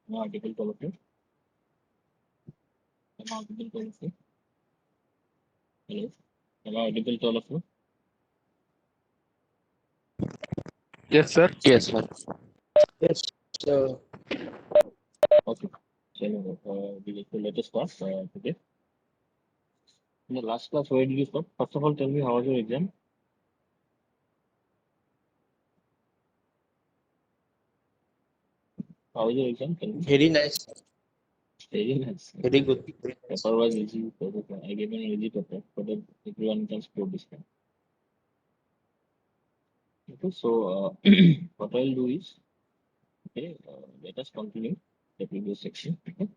Am I audible to all of you? Am I audible to all of you? Hello? Am I audible to all of you? Yes, sir. Yes, sir. Yes. So, Okay. So, let us start today. In the last class, where did you stop? First of all, tell me how was your exam? How was your exam? Tell me. very nice. Very nice. Very Okay. good. Very nice. Paper was easy. I gave an easy paper so that everyone can score this time. Okay. So, what I'll do is, okay, let us continue the previous section. Okay.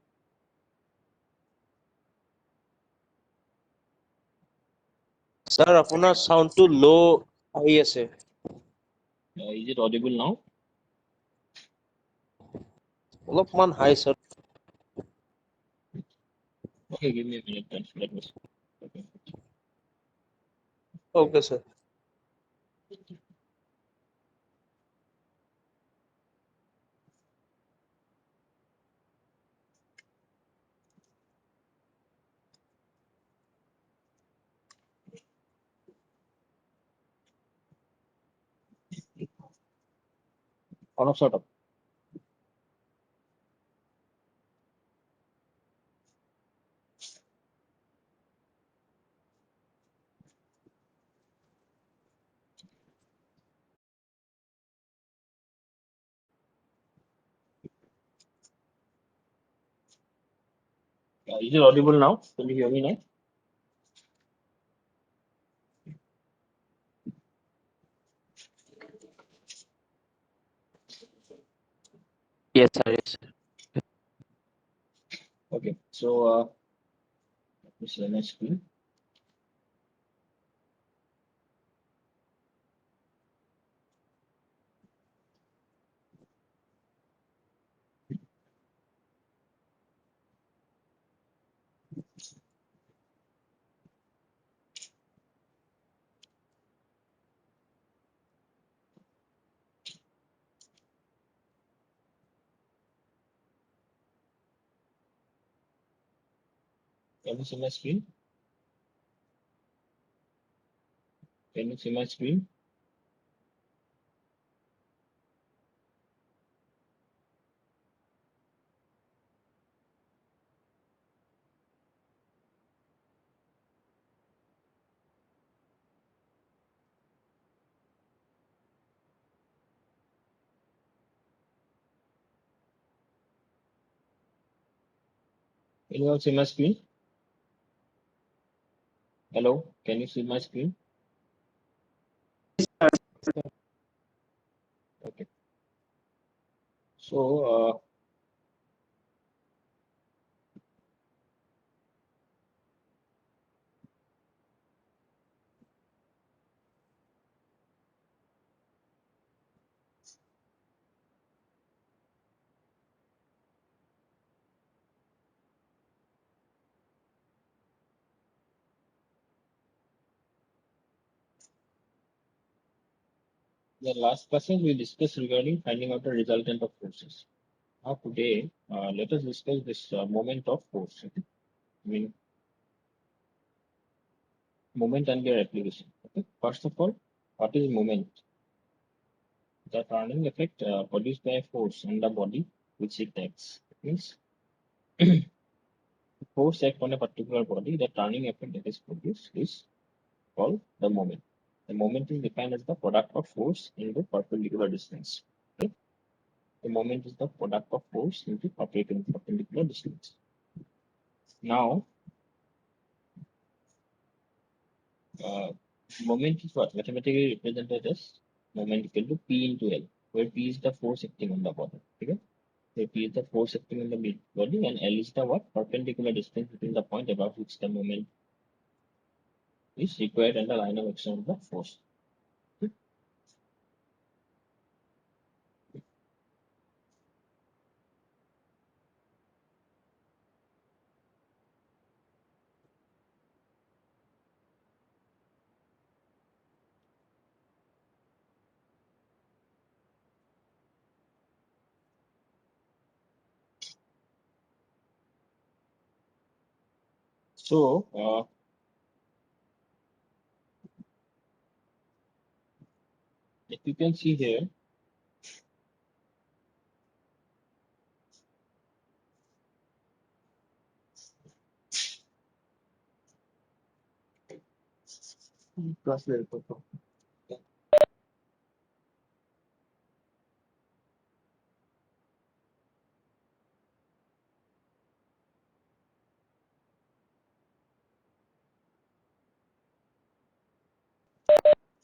Sir, আপোনাৰ sound to low আহি আছে. Is it audible now? অলপমান high, sir. Okay, give me a minute then. Let me see. Okay. Okay, sir. On of sort of. Is it audible now? Can you hear me now? Yes, sir. Yes, sir. Okay. So, let me share my screen. Can you see my screen? Can you see my screen? Can you all see my screen? Hello? Can you see my screen? Okay. So, the last question we discussed regarding finding out the resultant of forces. Now, today, let us discuss this moment of force. Okay? I mean, moment and their application. Okay? First of all, what is moment? The turning effect produced by a force on the body which it acts. It means force act on a particular body, the turning effect that is produced is called the moment. The moment is defined as the product of force into perpendicular distance. Okay? The moment is the product of force into perpendicular distance. Now, uh, moment is what mathematically represented as moment equal to P into L, where P is the force acting on the body. Okay? So P is the force acting on the body, and L is the what perpendicular distance between the point above which the moment is required and the line of action of the force. Okay? So, if you can see here,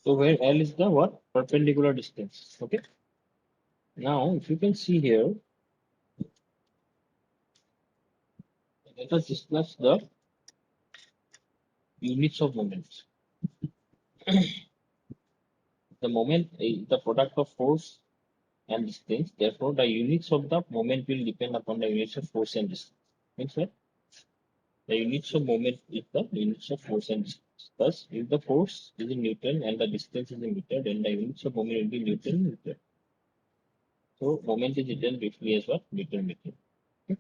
so where L is the what? Perpendicular distance. Okay. Now, if you can see here, let us discuss the units of moments. The moment is the product of force and distance. Therefore, the units of the moment will depend upon the units of force and distance. Means what? The units of moment is the units of force and distance. Thus, if the force is in Newton and the distance is in meter, then the units of moment will be Newton meter. So, moment is written briefly as what? Newton meter. Okay.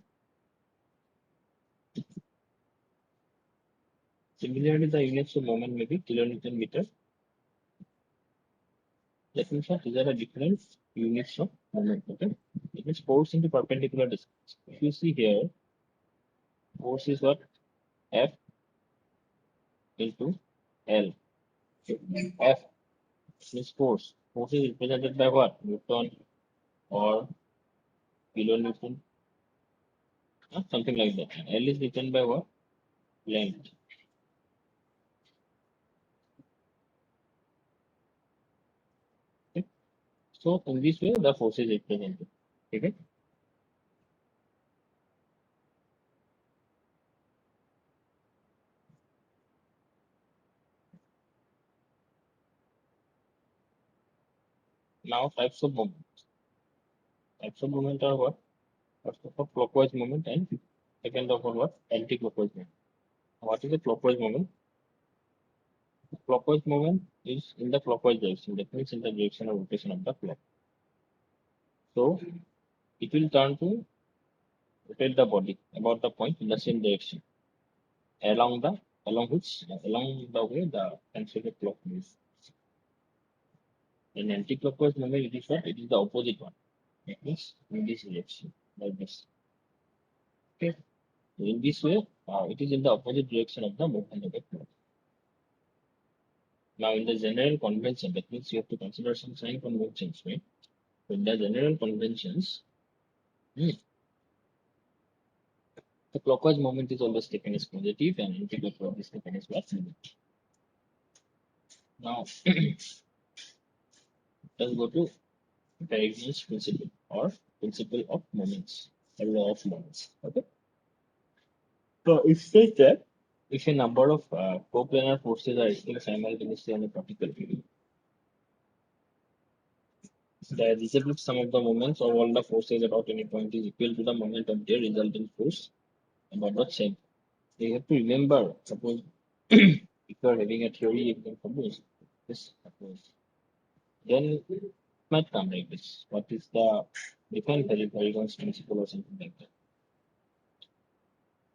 Similarly, the units of moment may be kilonewton meter. That means what? These are the different units of moment. Okay. It means force into perpendicular distance. If you see here, force is what? F into L. F means force. Force is represented by what? Newton or kilonewton, something like that. And L is written by what? Length. Okay. So in this way, the force is represented. Okay. Now types of moment. Types of moment are what? First of all, clockwise moment, and second of all, what? Anti-clockwise moment. What is a clockwise moment? Clockwise moment is in the clockwise direction. That means in the direction of rotation of the clock. So it will turn to rotate the body about the point in the same direction along the along the way the considered clock moves. In anti-clockwise moment, it is what? It is the opposite one. That means in this direction, like this. Okay. So in this way, it is in the opposite direction of the movement of the clock. Now, in the general convention, that means you have to consider some sign conventions, right? So in the general conventions, hmm, the clockwise moment is always taken as positive and anti-clockwise is taken as what? Negative. Now, let's go to Bernoulli's principle or principle of moments, or law of moments. Okay. So it says that if a number of coplanar forces are acting simultaneously on a particle field, the relative sum of the moments of all the forces about any point is equal to the moment of their resulting force about the same. So you have to remember, suppose if you are having a theory, you can suppose this, suppose then it might come like this. What is the different Paragon's principle or something like that?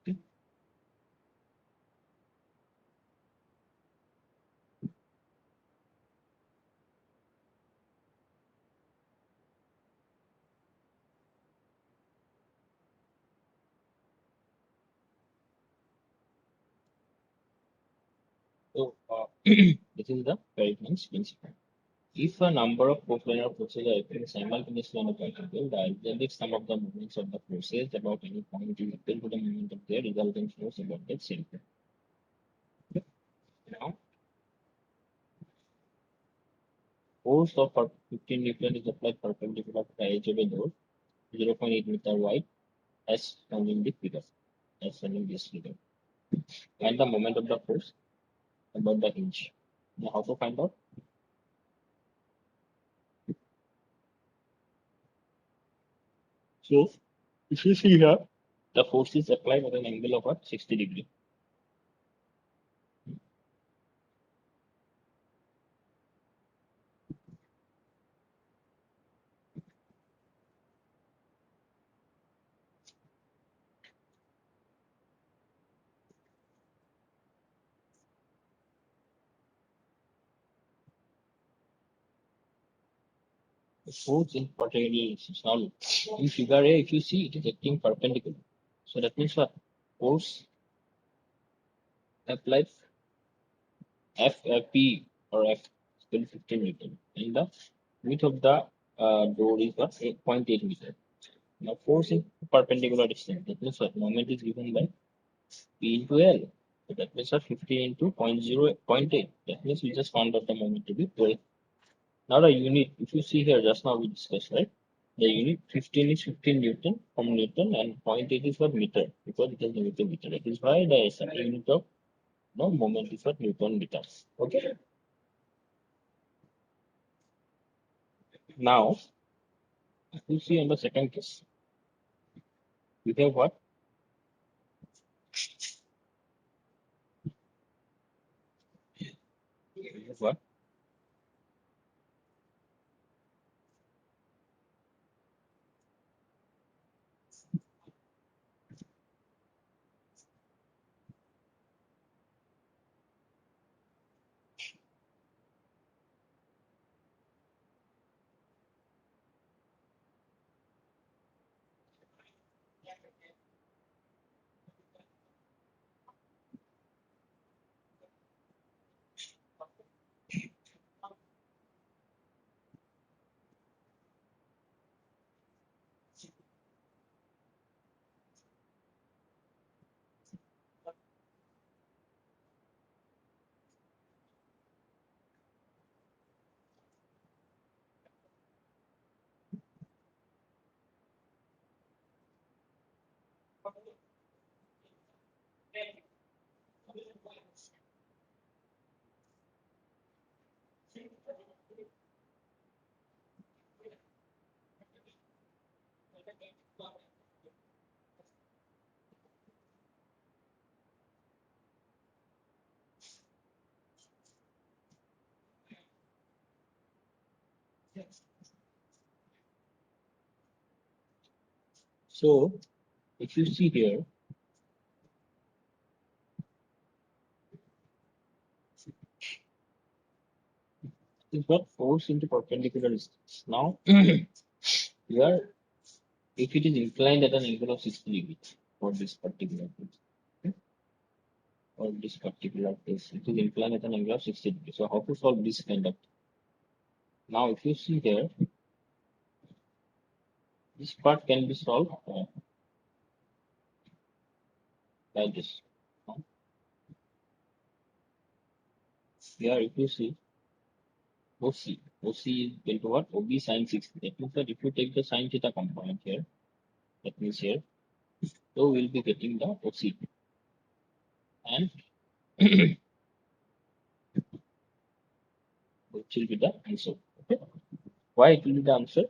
Okay. So this is the Paragon's principle. If a number of coplanar forces are acting simultaneously on a particle, the algebraic sum of the moments of the forces about any point is equal to the moment of their resultant force about that same point. Now, force of 15 Newton is applied perpendicular to the edge of a door, 0.8 meter wide, as shown in the figure, as shown in this figure. And the moment of the force about the hinge. Now, how to find out? So, if you see here, the force is applied at an angle of what? 60 degree. The force in particular is now in figure A, if you see it is acting perpendicular. So that means what? Force applied P or F is equal to 15 Newton. And the width of the door is what? 8.8 meter. Now force in perpendicular distance. That means what? Moment is given by P into L. So that means what? 15 into 0.8. That means we just found out the moment to be 12. Now the unit, if you see here, just now we discussed, right? The unit 15 is 15 Newton from Newton and 0.8 is for meter because it is Newton meter. That is why the SI unit of no moment is for Newton meters. Okay. Now, if you see on the second case, we have what? We have what? So, if you see here, is what force into perpendicular distance. Now, here, if it is inclined at an angle of 60 degrees for this particular case, okay, or this particular case, it is inclined at an angle of 60 degrees. So, how to solve this kind of? Now, if you see here, this part can be solved by this. Now, here, if you see OC, OC is equal to what? OB sine 60. That means that if you take the sine theta component here, that means here, so we'll be getting the OC. And which will be the answer. Okay. Why it will be the answer?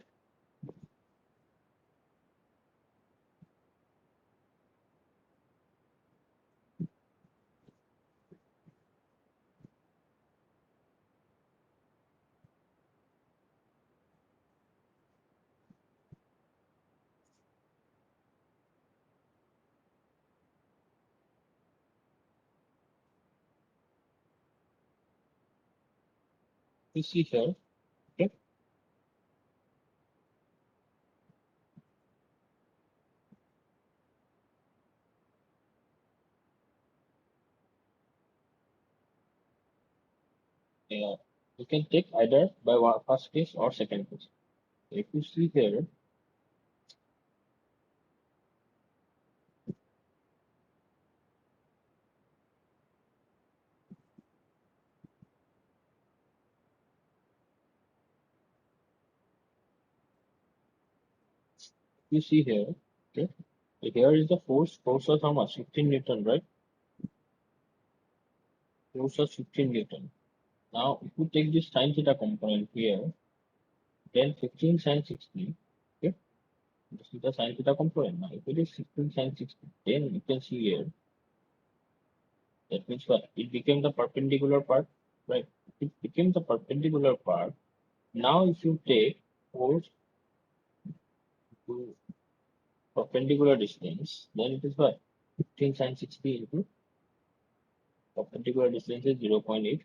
You see here, okay, you can take either by first case or second case. If you see here, you see here, okay, so here is the force. Force was how much? 15 Newton, right? Force was 15 Newton. Now, if you take this sine theta component here, then 15 sine 60, okay, this is the sine theta component. Now, if it is 16 sine 60, then you can see here, that means what? It became the perpendicular part, right? It became the perpendicular part. Now, if you take force to perpendicular distance, then it is what? 15 sine 60 into perpendicular distance is 0.8.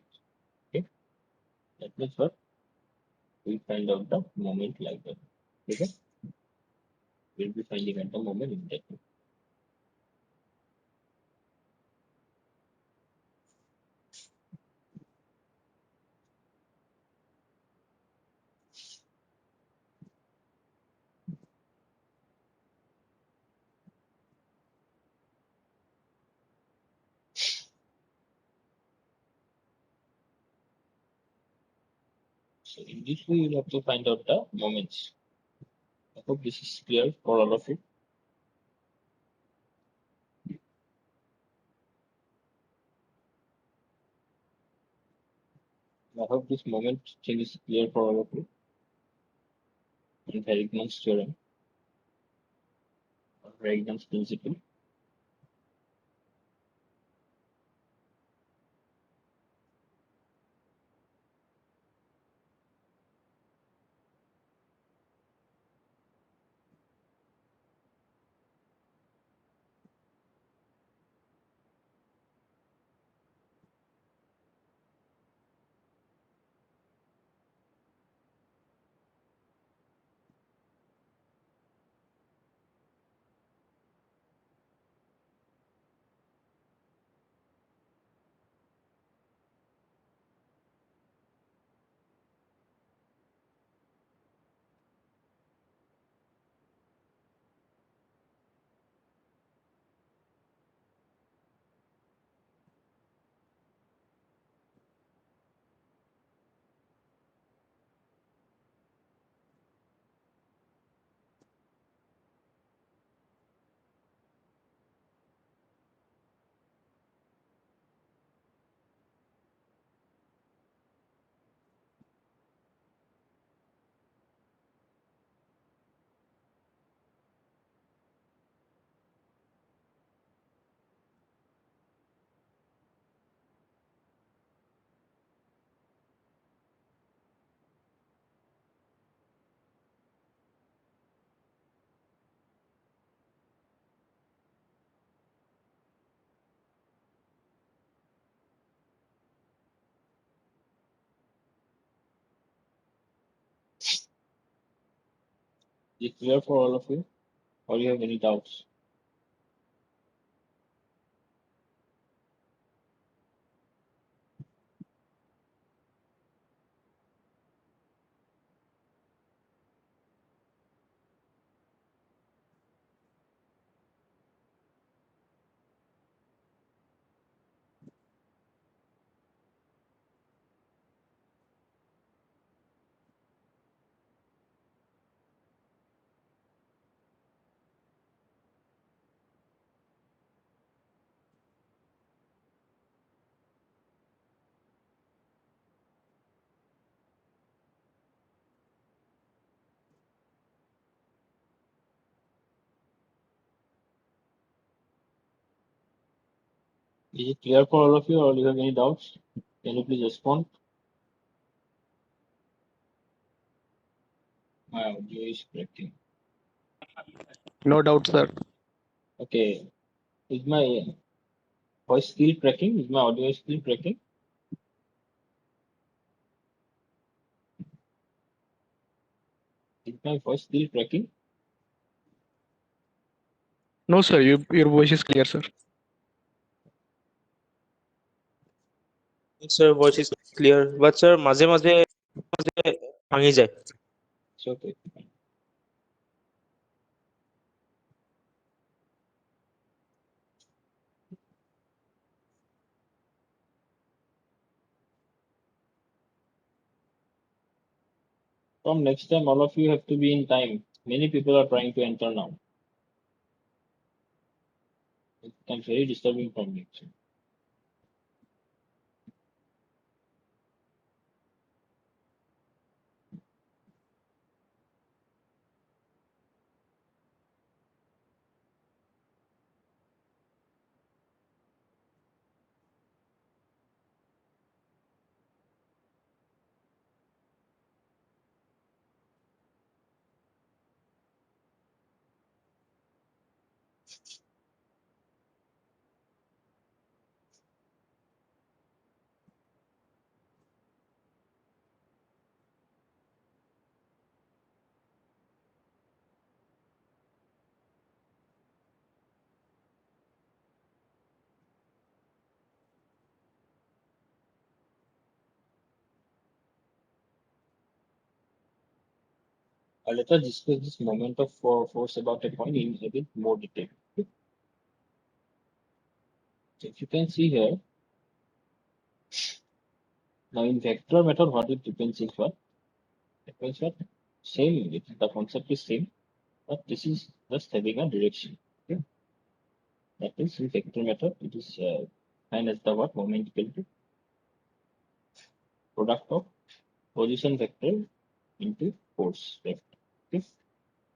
Okay, that means what? we find out the moment like that. Okay, we'll be finding out the moment in that. So in this way, you'll have to find out the moments. I hope this is clear for all of you. I hope this moment thing is clear for all of you. And Harrigan's theorem, or Harrigan's principle. Is it clear for all of you? Or you have any doubts? Is it clear for all of you, or you have any doubts? Can you please respond? My audio is breaking. No doubt, sir. Okay. Is my voice still cracking? Is my audio still cracking? Is my voice still cracking? No, sir. Your voice is clear, sir. Sir, voice is clear. But sir, মাঝে মাঝে ভাঙি যায়। It's okay. From next time, all of you have to be in time. Many people are trying to enter now. It becomes very disturbing for me. Let us discuss this moment of force about a point in a bit more detail. Okay? So if you can see here, now in vector method, what it depends is what? Depends what? Same, the concept is same, but this is just having a direction. Okay? That is in vector method, it is defined as the what? Moment equal to product of position vector into force vector. Okay?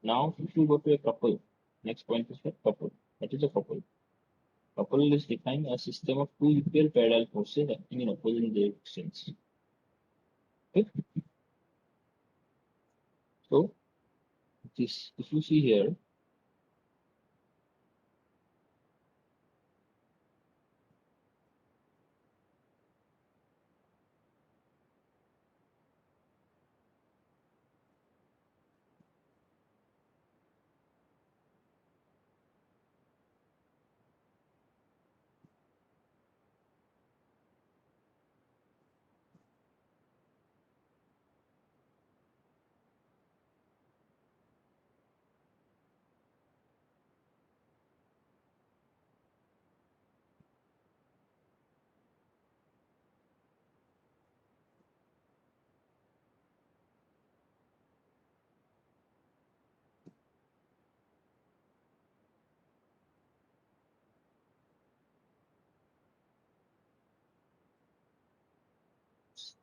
Now, if you go to a couple, next point is what? Couple. What is a couple? Couple is defined as a system of two equal parallel forces acting in opposing directions. Okay? So, this, if you see here,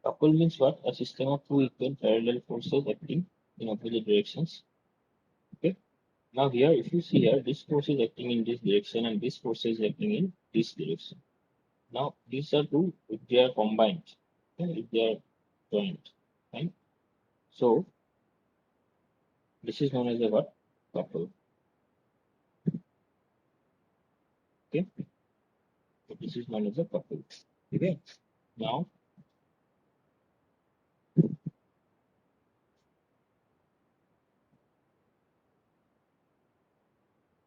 couple means what? A system of two equal parallel forces acting in opposite directions. Okay? Now here, if you see here, this force is acting in this direction and this force is acting in this direction. Now, these are two, if they are combined, okay, if they are joined, right? So, this is known as a what? Couple. Okay? So this is known as a couple. Okay?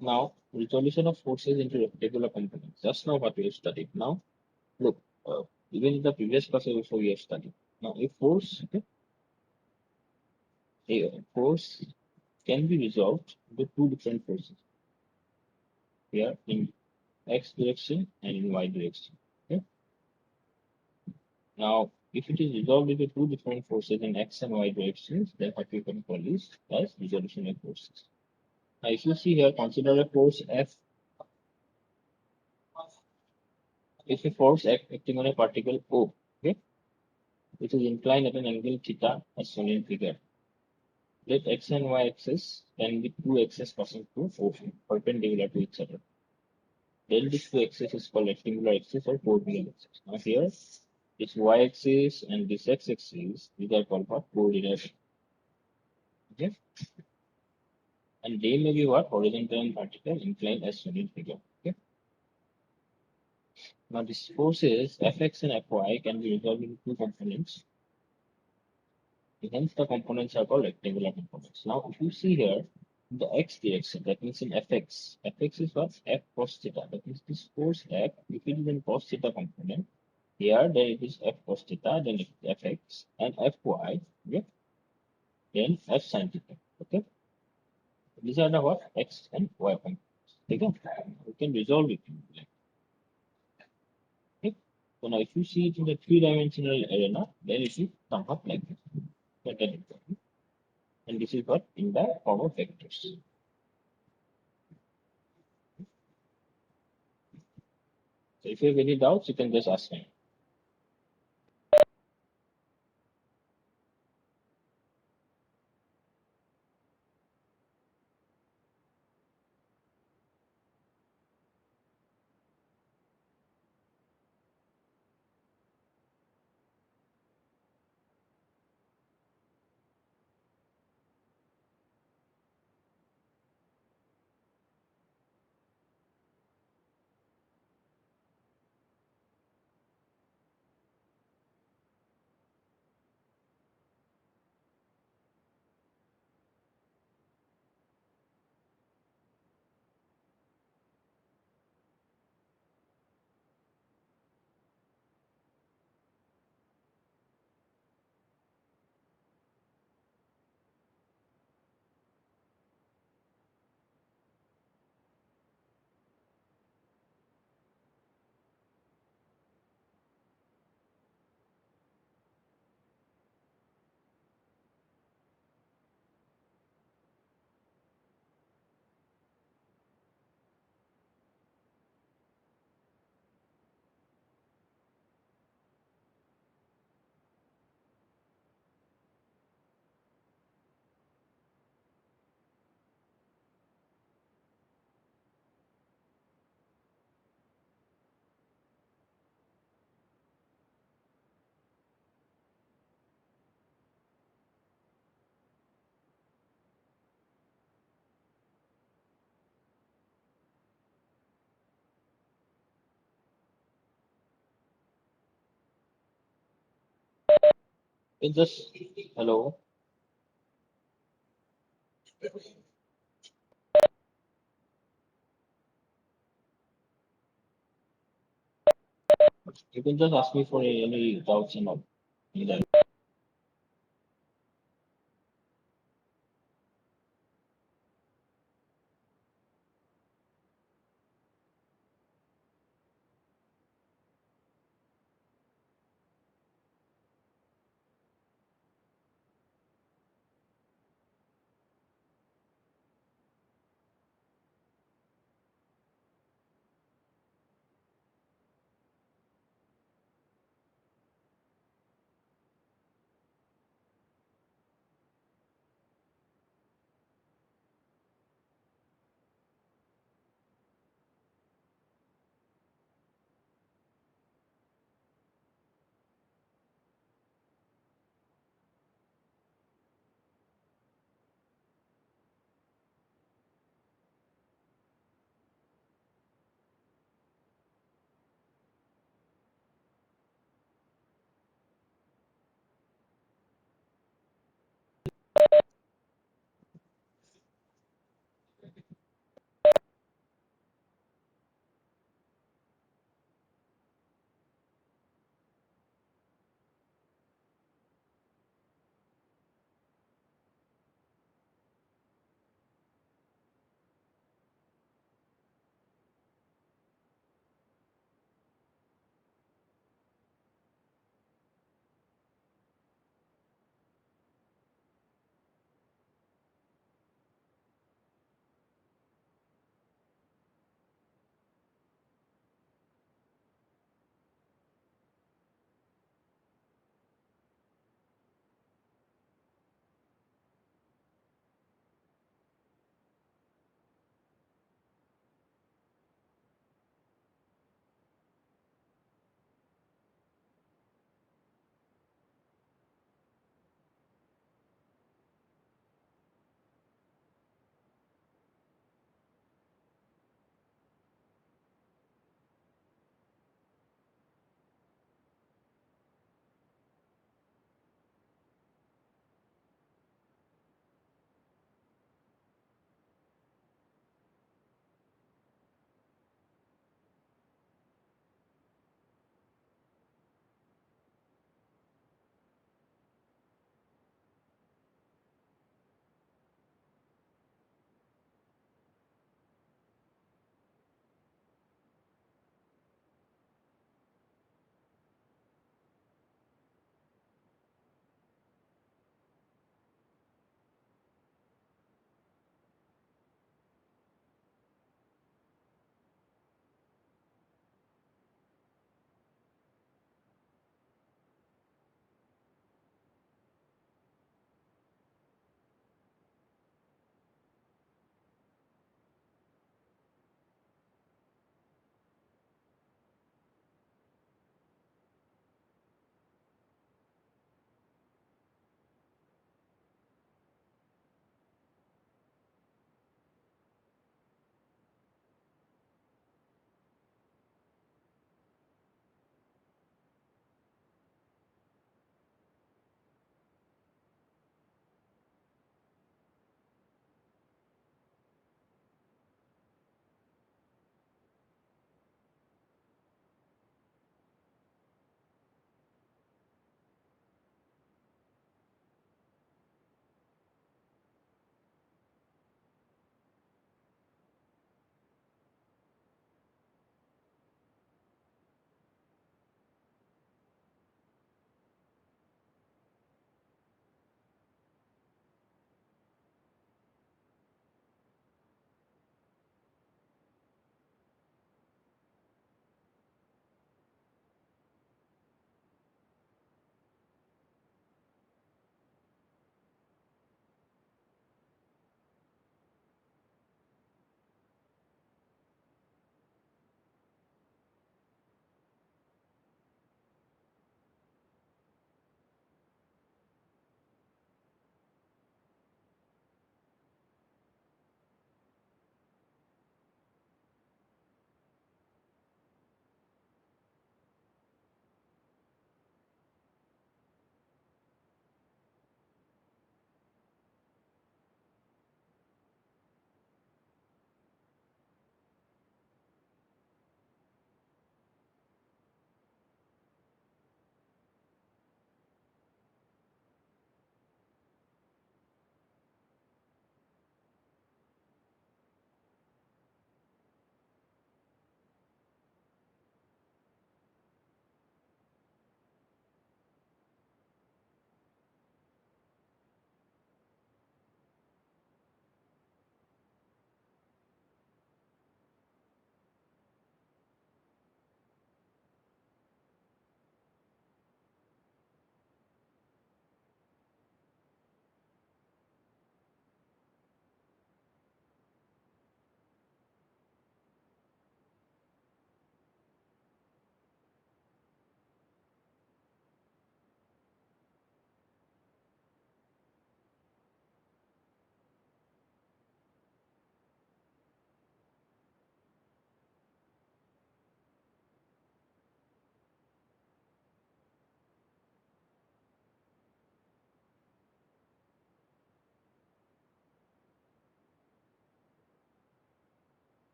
Now, resolution of forces into rectangular components. Just now what we have studied. Now, look, even in the previous class also we have studied. Now, a force, okay, a force can be resolved into two different forces here in x direction and in y direction. Okay? Now, if it is resolved into two different forces in x and y directions, then what we can call is as resolution of forces. Now, if you see here, consider a force F. If a force acting on a particle O, okay, which is inclined at an angle theta as shown in figure. Let x and y axis can be two axes passing through O, perpendicular to each other. Then this two axis is called rectangular axis or coordinate axis. Now here, this y axis and this x axis, these are called what? Coordinate. Okay? And they may be what? Horizontal and vertical inclined as shown in figure. Okay? Now these forces Fx and Fy can be resolved into two components. Hence the components are called rectangular components. Now if you see here, the x direction, that means in Fx is what? F cos theta. That means this force F, if it is in cos theta component, here then it is F cos theta, then it is Fx, and Fy, okay? Then F sin theta. Okay? These are the what? X and Y components. Okay? We can resolve it. Okay? So now if you see it in the three-dimensional arena, then it will come up like this. That is important. And this is what in the form of vectors. So if you have any doubts, you can just ask me. It's just hello. You can just ask me for any doubts and all.